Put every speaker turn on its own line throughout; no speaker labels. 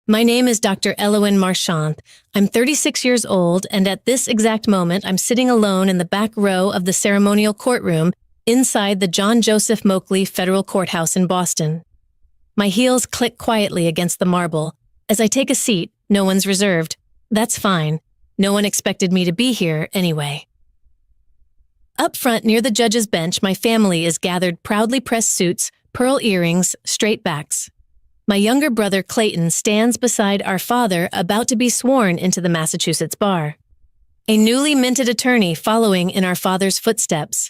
My name is Dr. Elowen Marchand. I'm 36 years old, and at this exact moment, I'm sitting alone in the back row of the ceremonial courtroom inside the John Joseph Moakley Federal Courthouse in Boston. My heels click quietly against the marble. As I take a seat, no one's reserved. That's fine. No one expected me to be here anyway. Up front near the judge's bench, my family is gathered, proudly pressed suits, pearl earrings, straight backs. My younger brother Clayton stands beside our father, about to be sworn into the Massachusetts bar. A newly minted attorney following in our father's footsteps.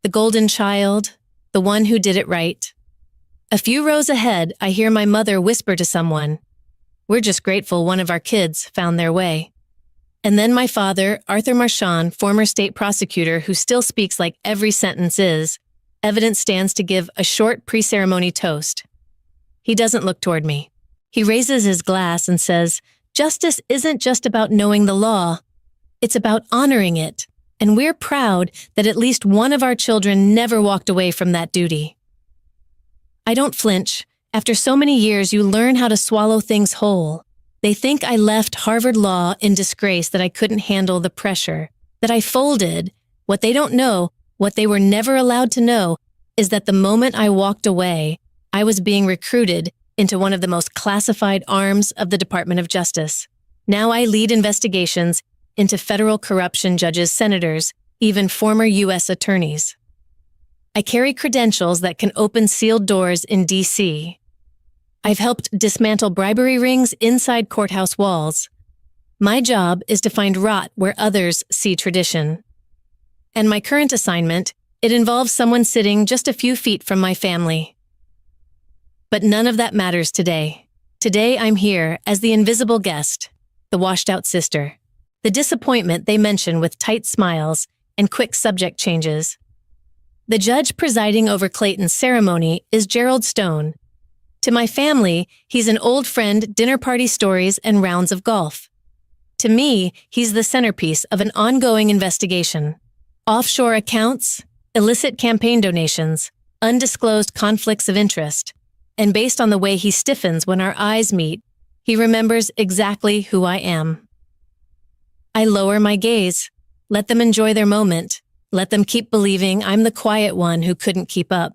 The golden child, the one who did it right. A few rows ahead, I hear my mother whisper to someone, "We're just grateful one of our kids found their way." And then my father, Arthur Marchand, former state prosecutor who still speaks like every sentence is, evidence stands to give a short pre-ceremony toast. He doesn't look toward me. He raises his glass and says, "Justice isn't just about knowing the law. It's about honoring it. And we're proud that at least one of our children never walked away from that duty." I don't flinch. After so many years, you learn how to swallow things whole. They think I left Harvard Law in disgrace, that I couldn't handle the pressure, that I folded. What they don't know, what they were never allowed to know, is that the moment I walked away, I was being recruited into one of the most classified arms of the Department of Justice. Now I lead investigations into federal corruption, judges, senators, even former U.S. attorneys. I carry credentials that can open sealed doors in D.C. I've helped dismantle bribery rings inside courthouse walls. My job is to find rot where others see tradition. And my current assignment, it involves someone sitting just a few feet from my family. But none of that matters today. Today I'm here as the invisible guest, the washed-out sister, the disappointment they mention with tight smiles and quick subject changes. The judge presiding over Clayton's ceremony is Gerald Stone. To my family, he's an old friend, dinner party stories, and rounds of golf. To me, he's the centerpiece of an ongoing investigation. Offshore accounts, illicit campaign donations, undisclosed conflicts of interest. And based on the way he stiffens when our eyes meet, he remembers exactly who I am. I lower my gaze, let them enjoy their moment, let them keep believing I'm the quiet one who couldn't keep up.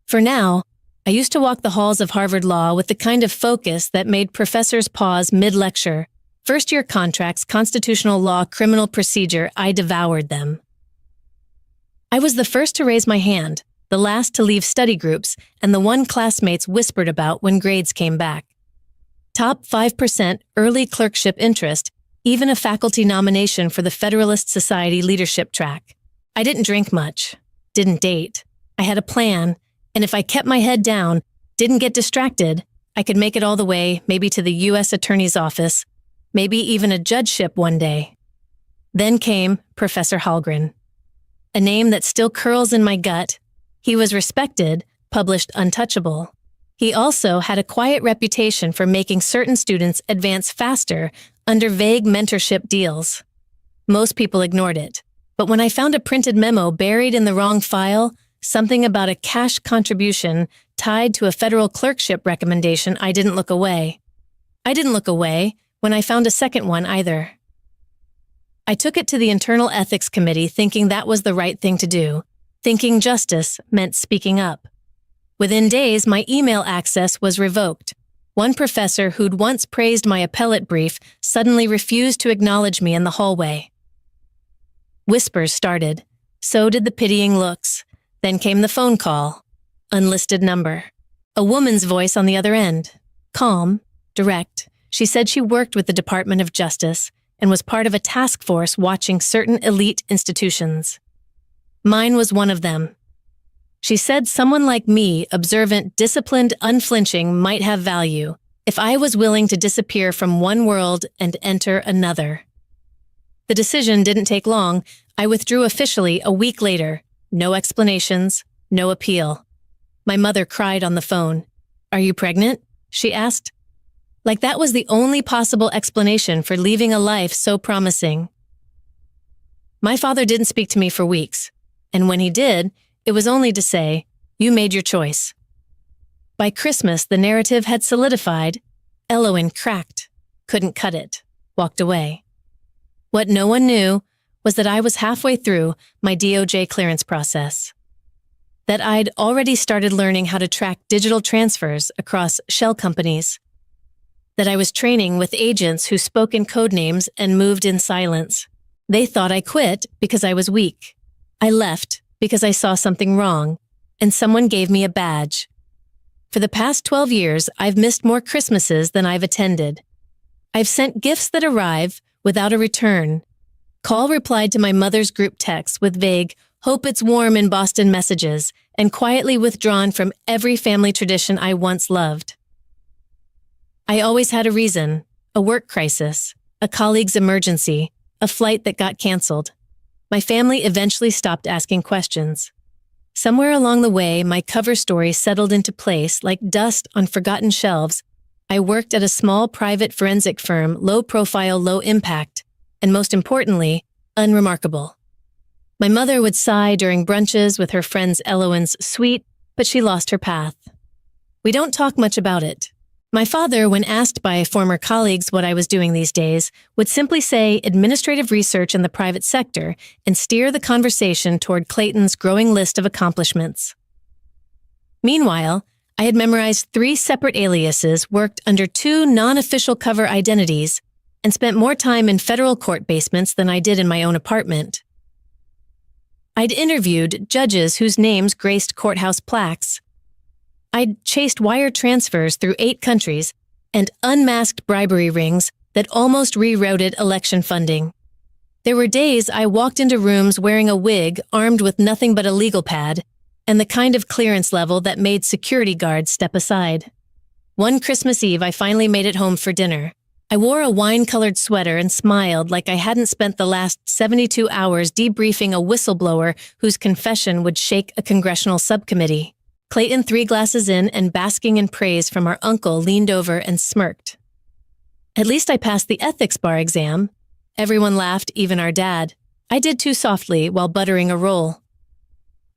For now, I used to walk the halls of Harvard Law with the kind of focus that made professors pause mid-lecture. First-year contracts, constitutional law, criminal procedure, I devoured them. I was the first to raise my hand, the last to leave study groups, and the one classmates whispered about when grades came back. Top 5% early clerkship interest, even a faculty nomination for the Federalist Society leadership track. I didn't drink much, didn't date. I had a plan, and if I kept my head down, didn't get distracted, I could make it all the way, maybe to the U.S. Attorney's Office, maybe even a judgeship one day. Then came Professor Hallgren, a name that still curls in my gut. He was respected, published untouchable. He also had a quiet reputation for making certain students advance faster under vague mentorship deals. Most people ignored it. But when I found a printed memo buried in the wrong file, something about a cash contribution tied to a federal clerkship recommendation, I didn't look away. I didn't look away when I found a second one either. I took it to the Internal Ethics Committee thinking that was the right thing to do. Thinking justice meant speaking up. Within days, my email access was revoked. One professor who'd once praised my appellate brief suddenly refused to acknowledge me in the hallway. Whispers started. So did the pitying looks. Then came the phone call. Unlisted number. A woman's voice on the other end. Calm, direct. She said she worked with the Department of Justice and was part of a task force watching certain elite institutions. Mine was one of them. She said someone like me, observant, disciplined, unflinching, might have value if I was willing to disappear from one world and enter another. The decision didn't take long. I withdrew officially a week later. No explanations, no appeal. My mother cried on the phone. "Are you pregnant?" she asked. Like that was the only possible explanation for leaving a life so promising. My father didn't speak to me for weeks. And when he did, it was only to say, "You made your choice." By Christmas, the narrative had solidified. Elowen cracked, couldn't cut it, walked away. What no one knew was that I was halfway through my DOJ clearance process. That I'd already started learning how to track digital transfers across shell companies. That I was training with agents who spoke in code names and moved in silence. They thought I quit because I was weak. I left because I saw something wrong, and someone gave me a badge. For the past 12 years, I've missed more Christmases than I've attended. I've sent gifts that arrive without a return. Call replied to my mother's group text with vague, "Hope it's warm in Boston" messages, and quietly withdrawn from every family tradition I once loved. I always had a reason, a work crisis, a colleague's emergency, a flight that got canceled. My family eventually stopped asking questions. Somewhere along the way, my cover story settled into place like dust on forgotten shelves. I worked at a small private forensic firm, low profile, low impact, and most importantly, unremarkable. My mother would sigh during brunches with her friends Elowen's sweet, but she lost her path. We don't talk much about it. My father, when asked by former colleagues what I was doing these days, would simply say administrative research in the private sector and steer the conversation toward Clayton's growing list of accomplishments. Meanwhile, I had memorized 3 separate aliases, worked under 2 non-official cover identities, and spent more time in federal court basements than I did in my own apartment. I'd interviewed judges whose names graced courthouse plaques. I'd chased wire transfers through 8 countries and unmasked bribery rings that almost rerouted election funding. There were days I walked into rooms wearing a wig, armed with nothing but a legal pad, and the kind of clearance level that made security guards step aside. One Christmas Eve, I finally made it home for dinner. I wore a wine-colored sweater and smiled like I hadn't spent the last 72 hours debriefing a whistleblower whose confession would shake a congressional subcommittee. Clayton, 3 glasses in and basking in praise from our uncle, leaned over and smirked. At least I passed the ethics bar exam. Everyone laughed, even our dad. I did too softly while buttering a roll.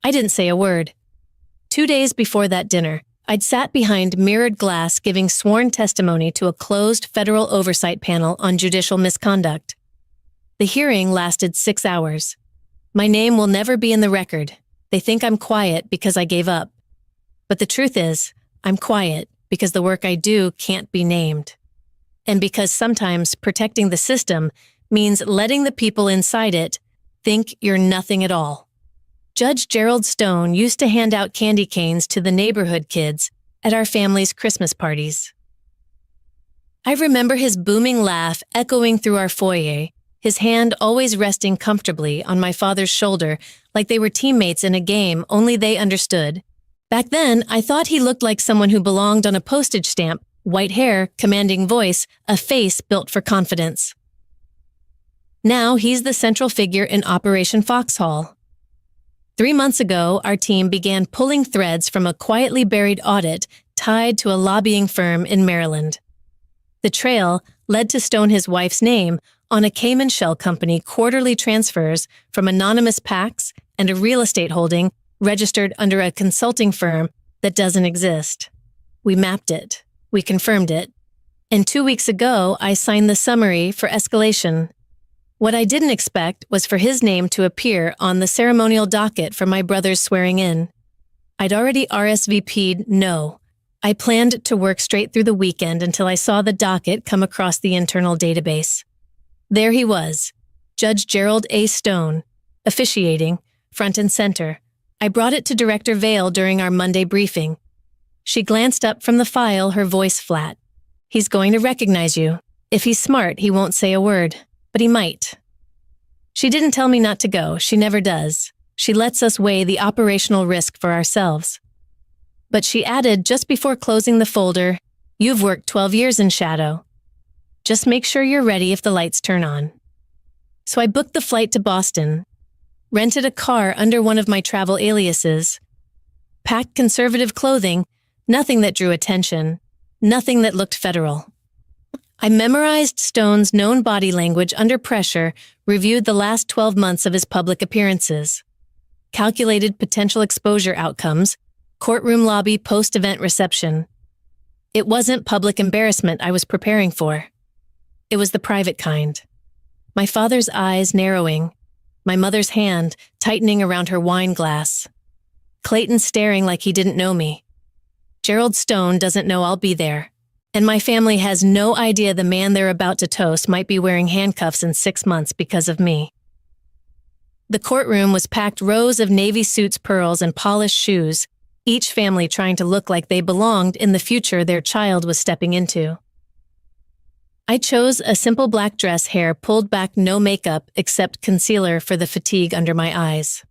I didn't say a word. 2 days before that dinner, I'd sat behind mirrored glass giving sworn testimony to a closed federal oversight panel on judicial misconduct. The hearing lasted 6 hours. My name will never be in the record. They think I'm quiet because I gave up. But the truth is, I'm quiet because the work I do can't be named. And because sometimes protecting the system means letting the people inside it think you're nothing at all. Judge Gerald Stone used to hand out candy canes to the neighborhood kids at our family's Christmas parties. I remember his booming laugh echoing through our foyer, his hand always resting comfortably on my father's shoulder like they were teammates in a game only they understood. Back then, I thought he looked like someone who belonged on a postage stamp, white hair, commanding voice, a face built for confidence. Now he's the central figure in Operation Foxhole. 3 months ago, our team began pulling threads from a quietly buried audit tied to a lobbying firm in Maryland. The trail led to Stone his wife's name on a Cayman shell company quarterly transfers from anonymous PACs and a real estate holding registered under a consulting firm that doesn't exist. We mapped it. We confirmed it. And 2 weeks ago, I signed the summary for escalation. What I didn't expect was for his name to appear on the ceremonial docket for my brother's swearing in. I'd already RSVP'd no. I planned to work straight through the weekend until I saw the docket come across the internal database. There he was, Judge Gerald A. Stone, officiating, front and center. I brought it to Director Vale during our Monday briefing. She glanced up from the file, her voice flat. He's going to recognize you. If he's smart, he won't say a word, but he might. She didn't tell me not to go. She never does. She lets us weigh the operational risk for ourselves. But she added just before closing the folder, "You've worked 12 years in shadow. Just make sure you're ready if the lights turn on." So I booked the flight to Boston, rented a car under one of my travel aliases, packed conservative clothing, nothing that drew attention, nothing that looked federal. I memorized Stone's known body language under pressure, reviewed the last 12 months of his public appearances, calculated potential exposure outcomes, courtroom lobby post-event reception. It wasn't public embarrassment I was preparing for. It was the private kind. My father's eyes narrowing, my mother's hand tightening around her wine glass. Clayton staring like he didn't know me. Gerald Stone doesn't know I'll be there. And my family has no idea the man they're about to toast might be wearing handcuffs in 6 months because of me. The courtroom was packed rows of navy suits, pearls, and polished shoes, each family trying to look like they belonged in the future their child was stepping into. I chose a simple black dress, hair pulled back, no makeup except concealer for the fatigue under my eyes.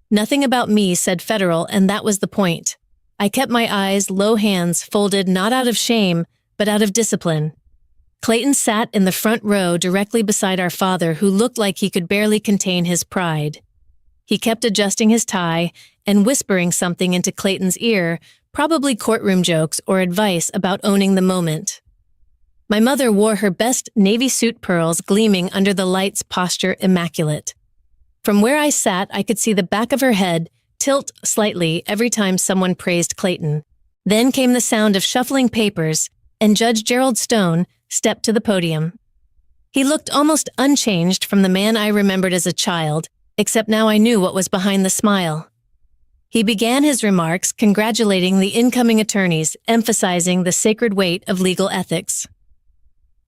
Nothing about me said federal, and that was the point. I kept my eyes low, hands folded, not out of shame, but out of discipline. Clayton sat in the front row directly beside our father, who looked like he could barely contain his pride. He kept adjusting his tie and whispering something into Clayton's ear, probably courtroom jokes or advice about owning the moment. My mother wore her best navy suit, pearls gleaming under the lights, posture immaculate. From where I sat, I could see the back of her head tilt slightly every time someone praised Clayton. Then came the sound of shuffling papers, and Judge Gerald Stone stepped to the podium. He looked almost unchanged from the man I remembered as a child, except now I knew what was behind the smile. He began his remarks congratulating the incoming attorneys, emphasizing the sacred weight of legal ethics.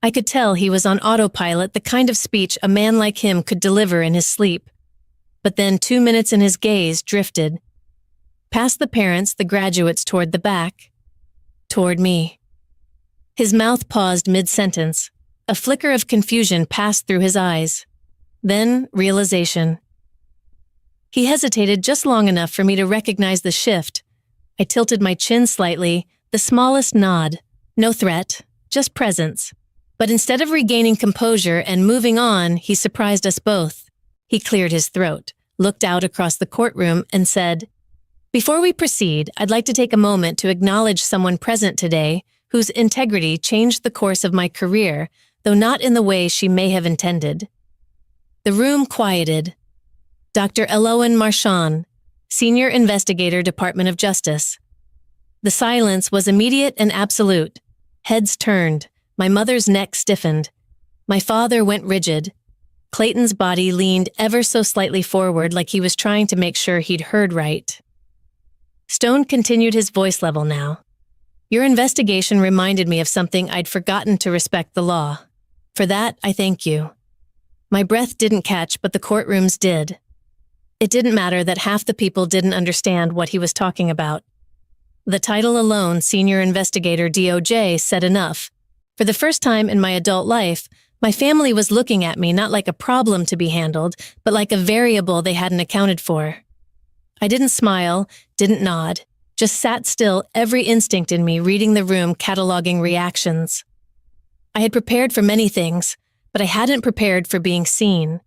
I could tell he was on autopilot, the kind of speech a man like him could deliver in his sleep. But then 2 minutes and his gaze drifted. Past the parents, the graduates, toward the back. Toward me. His mouth paused mid-sentence. A flicker of confusion passed through his eyes. Then realization. He hesitated just long enough for me to recognize the shift. I tilted my chin slightly, the smallest nod. No threat, just presence. But instead of regaining composure and moving on, he surprised us both. He cleared his throat, looked out across the courtroom, and said, "Before we proceed, I'd like to take a moment to acknowledge someone present today whose integrity changed the course of my career, though not in the way she may have intended." The room quieted. Dr. Elowen Marchand, Senior Investigator, Department of Justice. The silence was immediate and absolute. Heads turned. My mother's neck stiffened. My father went rigid. Clayton's body leaned ever so slightly forward, like he was trying to make sure he'd heard right. Stone continued, his voice level now. "Your investigation reminded me of something I'd forgotten: to respect the law. For that, I thank you." My breath didn't catch, but the courtrooms did. It didn't matter that half the people didn't understand what he was talking about. The title alone, Senior Investigator DOJ, said enough. For the first time in my adult life, my family was looking at me not like a problem to be handled, but like a variable they hadn't accounted for. I didn't smile, didn't nod, just sat still, every instinct in me reading the room, cataloging reactions. I had prepared for many things, but I hadn't prepared for being seen.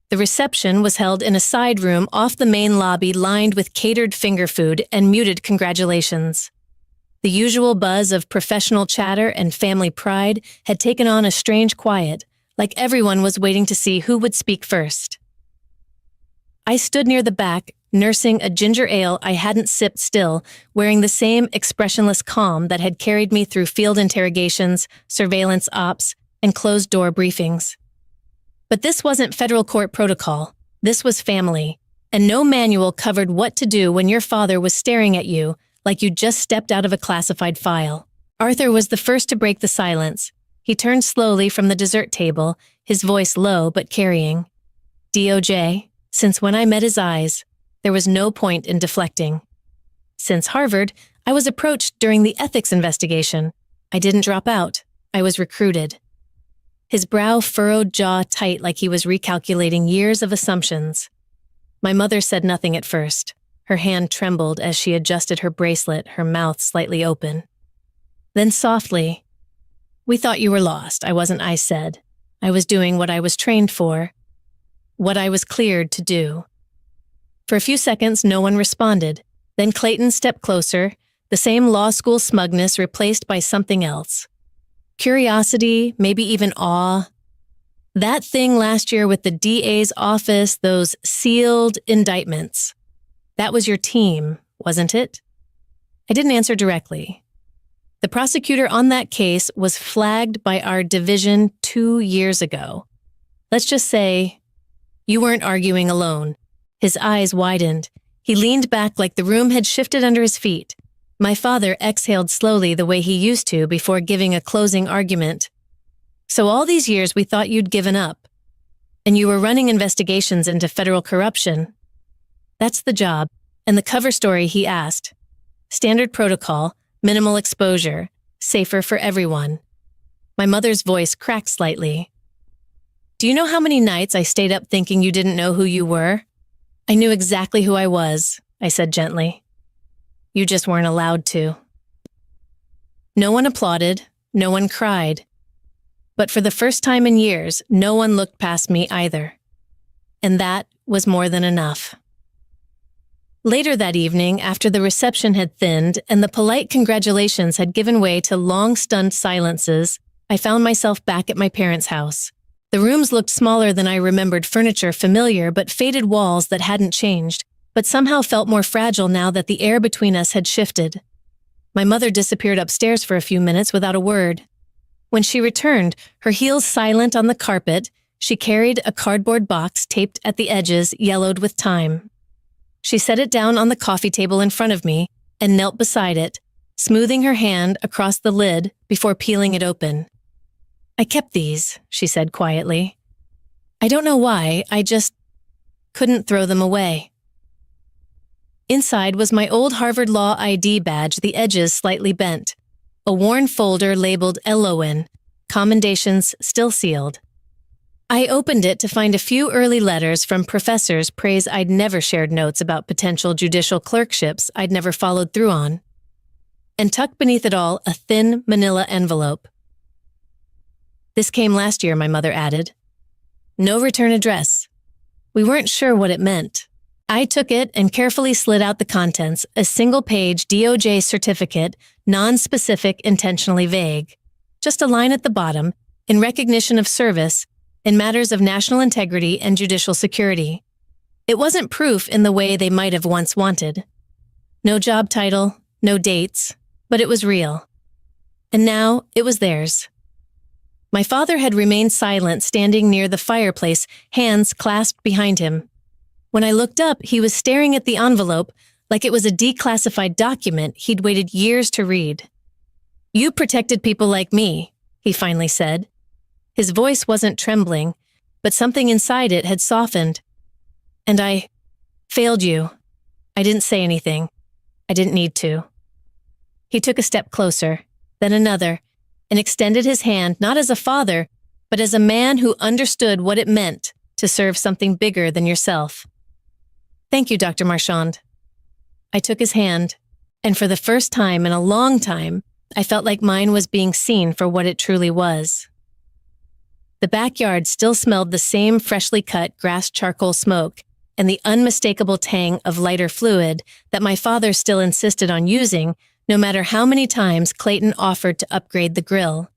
The reception was held in a side room off the main lobby, lined with catered finger food and muted congratulations. The usual buzz of professional chatter and family pride had taken on a strange quiet, like everyone was waiting to see who would speak first. I stood near the back, nursing a ginger ale I hadn't sipped, still wearing the same expressionless calm that had carried me through field interrogations, surveillance ops, and closed-door briefings. But this wasn't federal court protocol. This was family, and no manual covered what to do when your father was staring at you like you just stepped out of a classified file. Arthur was the first to break the silence. He turned slowly from the dessert table, his voice low but carrying. "DOJ, since when I met his eyes, there was no point in deflecting. Since Harvard, I was approached during the ethics investigation. I didn't drop out. I was recruited." His brow furrowed, jaw tight, like he was recalculating years of assumptions. My mother said nothing at first. Her hand trembled as she adjusted her bracelet, her mouth slightly open. Then softly, "We thought you were lost. I wasn't," I said. "I was doing what I was trained for, what I was cleared to do." For a few seconds, no one responded. Then Clayton stepped closer, the same law school smugness replaced by something else. Curiosity, maybe even awe. That thing last year with the DA's office, those sealed indictments. That was your team, wasn't it? I didn't answer directly. The prosecutor on that case was flagged by our division 2 years ago. Let's just say you weren't arguing alone. His eyes widened. He leaned back like the room had shifted under his feet. My father exhaled slowly the way he used to before giving a closing argument. So all these years we thought you'd given up, and you were running investigations into federal corruption. That's the job, and the cover story he asked. Standard protocol, minimal exposure, safer for everyone. My mother's voice cracked slightly. Do you know how many nights I stayed up thinking you didn't know who you were? I knew exactly who I was, I said gently. You just weren't allowed to. No one applauded, no one cried. But for the first time in years, no one looked past me either. And that was more than enough. Later that evening, after the reception had thinned and the polite congratulations had given way to long, stunned silences, I found myself back at my parents' house. The rooms looked smaller than I remembered, furniture familiar but faded walls that hadn't changed, but somehow felt more fragile now that the air between us had shifted. My mother disappeared upstairs for a few minutes without a word. When she returned, her heels silent on the carpet, she carried a cardboard box taped at the edges, yellowed with time. She set it down on the coffee table in front of me and knelt beside it, smoothing her hand across the lid before peeling it open. I kept these, she said quietly. I don't know why, I just couldn't throw them away. Inside was my old Harvard Law ID badge, the edges slightly bent. A worn folder labeled LON, commendations still sealed. I opened it to find a few early letters from professors praise I'd never shared notes about potential judicial clerkships I'd never followed through on. And tucked beneath it all, a thin manila envelope. This came last year, my mother added. No return address. We weren't sure what it meant. I took it and carefully slid out the contents, a single-page DOJ certificate, non-specific, intentionally vague. Just a line at the bottom, in recognition of service, in matters of national integrity and judicial security. It wasn't proof in the way they might have once wanted. No job title, no dates, but it was real. And now it was theirs. My father had remained silent, standing near the fireplace, hands clasped behind him. When I looked up, he was staring at the envelope like it was a declassified document he'd waited years to read. You protected people like me, he finally said. His voice wasn't trembling, but something inside it had softened. And I failed you. I didn't say anything. I didn't need to. He took a step closer, then another, and extended his hand not as a father, but as a man who understood what it meant to serve something bigger than yourself. Thank you, Dr. Marchand. I took his hand, and for the first time in a long time, I felt like mine was being seen for what it truly was. The backyard still smelled the same freshly cut grass charcoal smoke and the unmistakable tang of lighter fluid that my father still insisted on using, no matter how many times Clayton offered to upgrade the grill.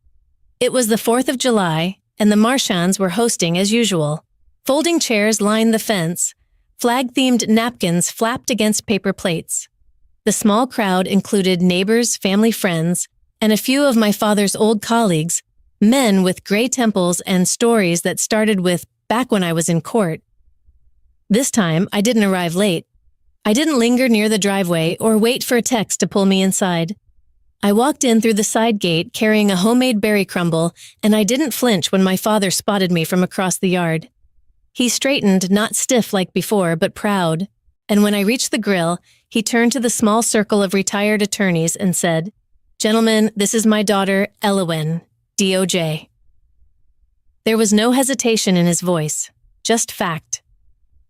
It was the 4th of July, and the Marchands were hosting as usual. Folding chairs lined the fence. Flag-themed napkins flapped against paper plates. The small crowd included neighbors, family friends, and a few of my father's old colleagues, men with gray temples and stories that started with back when I was in court. This time, I didn't arrive late. I didn't linger near the driveway or wait for a text to pull me inside. I walked in through the side gate carrying a homemade berry crumble, and I didn't flinch when my father spotted me from across the yard. He straightened, not stiff like before, but proud, and when I reached the grill, he turned to the small circle of retired attorneys and said, "Gentlemen, this is my daughter, Elowen, DOJ." There was no hesitation in his voice, just fact.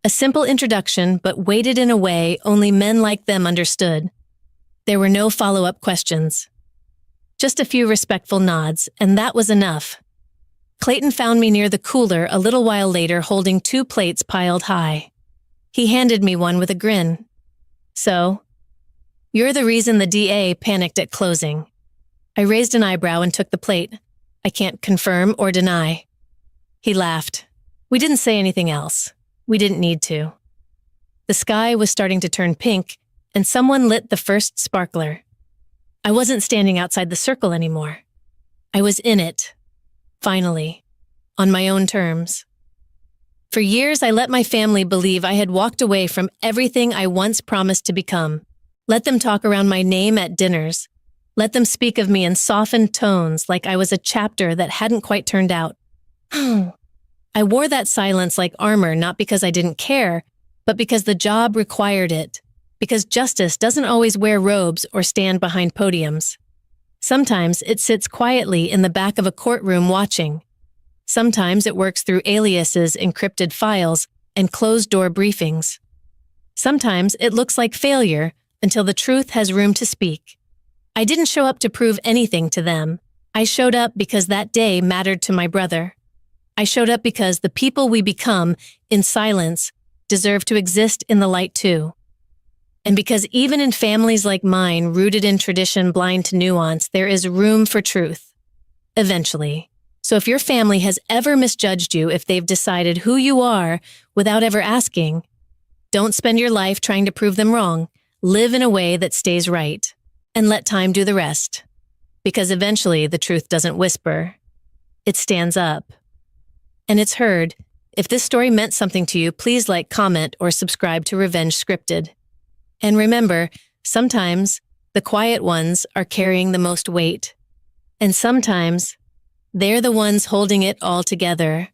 A simple introduction, but weighted in a way only men like them understood. There were no follow-up questions. Just a few respectful nods, and that was enough. Clayton found me near the cooler a little while later holding 2 plates piled high. He handed me one with a grin. So, you're the reason the DA panicked at closing. I raised an eyebrow and took the plate. I can't confirm or deny. He laughed. We didn't say anything else. We didn't need to. The sky was starting to turn pink, and someone lit the first sparkler. I wasn't standing outside the circle anymore. I was in it. Finally. On my own terms. For years, I let my family believe I had walked away from everything I once promised to become. Let them talk around my name at dinners. Let them speak of me in softened tones like I was a chapter that hadn't quite turned out. I wore that silence like armor not because I didn't care, but because the job required it. Because justice doesn't always wear robes or stand behind podiums. Sometimes it sits quietly in the back of a courtroom watching. Sometimes it works through aliases, encrypted files, and closed-door briefings. Sometimes it looks like failure until the truth has room to speak. I didn't show up to prove anything to them. I showed up because that day mattered to my brother. I showed up because the people we become, in silence, deserve to exist in the light too. And because even in families like mine, rooted in tradition, blind to nuance, there is room for truth. Eventually. So if your family has ever misjudged you, if they've decided who you are without ever asking, don't spend your life trying to prove them wrong. Live in a way that stays right. And let time do the rest. Because eventually the truth doesn't whisper. It stands up. And it's heard. If this story meant something to you, please like, comment, or subscribe to Revenge Scripted. And remember, sometimes the quiet ones are carrying the most weight. And sometimes they're the ones holding it all together.